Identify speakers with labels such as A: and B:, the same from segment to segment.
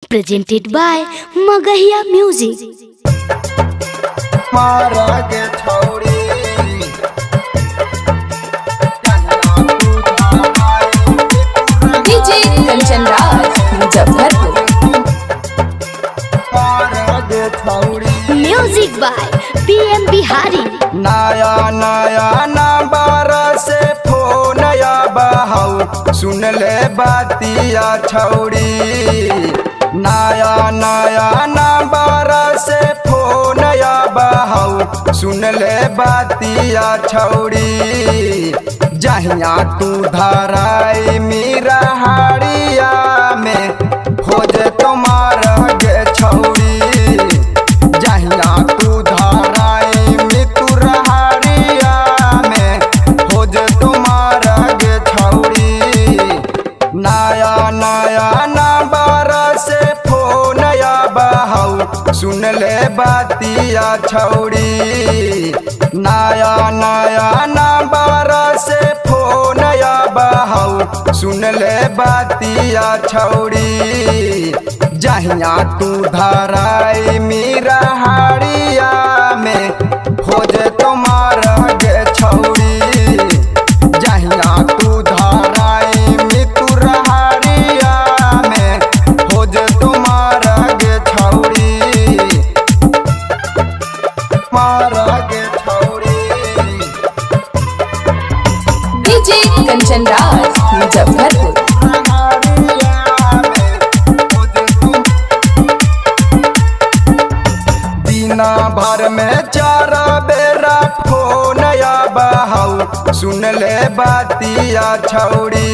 A: presented by Magahiya Music.
B: DJ Kanchan Raj, Muzaffarpur.
A: Music by PM Bihari.
C: नया नया number से phone या बहाऊ सुन ले बातिया छौड़ी। नया नया नंबर से फोन या बहाऊ सुन ले बातिया छौड़ी। जहिया तू धराई मीरा हाड़िया में खोज तुम्हार गे छौड़ी। जहिया तू धराई मितुर हाड़िया में खोज तुम्हार गे छौड़ी। नया नया नंबर से फोन या बहाऊ सुन ले बातिया छौड़ी। नया नया नंबर से फोन या बहाऊ सुन ले बातिया छौड़ी। जहिया तू धराई मीरा हाड़िया में खोज तुम्हार गे छौड़ी। जहिया तू धराई मितुर हाड़िया में खोज तुम्हार गे छौड़ी। मारा गे छौड़ी।
B: DJ Kanchan Raj, Muzaffarpur.
C: दीना भर में चार बेरा फोन या बहाऊ सुन ले बातिया छौड़ी।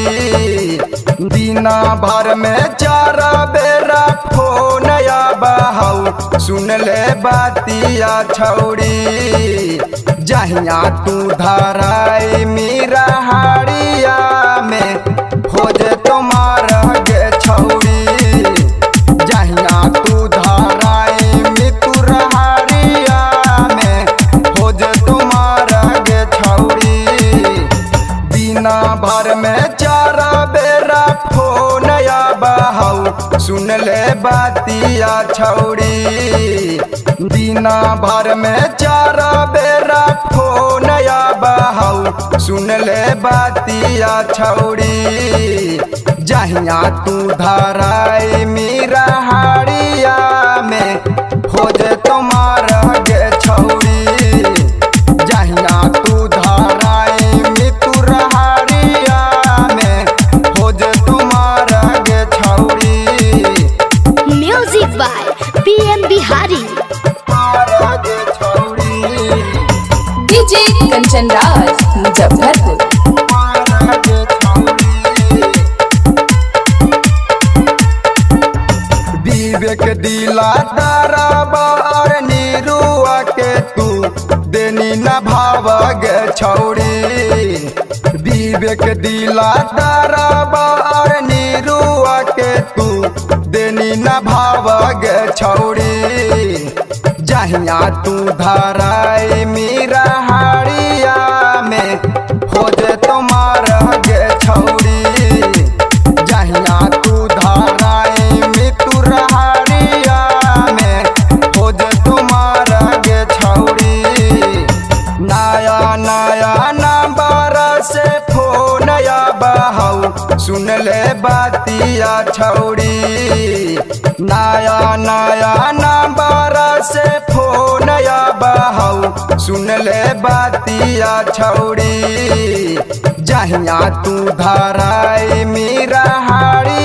C: दीना भर में चार बेरा फोन या बहाऊ सुन ले बातिया छौड़ी। जहिया तू धराई मीरा हाड़िया में खोज तुम्हार गे छौड़ी। जहिया तू धराई मितुर हाड़िया में खोज तुम्हार गे छौड़ी। दीना भर में चार बेरा फोन या बहाऊ सुन ले बातिया छौड़ी। दीना भर में चार बेरा फोन या बहाऊ सुन ले बातिया छौड़ी। जहिया तू धराई मीरा हाड़िया में खोज तुम्हार गे छौड़ी। जहिया तू धराई मितुर हाड़िया में खोज तुम्हार गे छौड़ी।
A: Music by PM Bihari.
C: मारा गे छौड़ी।
B: DJ Kanchan Raj, Muzaffarpur.
C: मारा गे छौड़ी। विवेक दिला दरबार निरुआ के तू देनी न भाव गे छौड़ी। विवेक दिला दरबार निरुआ के तू देनी न भाव गे छौड़ी। जहिया तू धराई मीरा हाड़िया में खोज तुम्हार गे छौड़ी। जहिया तू धराई मितुर हाड़िया में खोज तुम्हार गे छौड़ी। नया नया नंबर से फोन या बहाऊ सुन ले बातिया छौड़ी। नया नया नंबर से फोन या बहाऊ सुन ले बातिया छौड़ी। जहिया तू धराई मीरा हाड़ी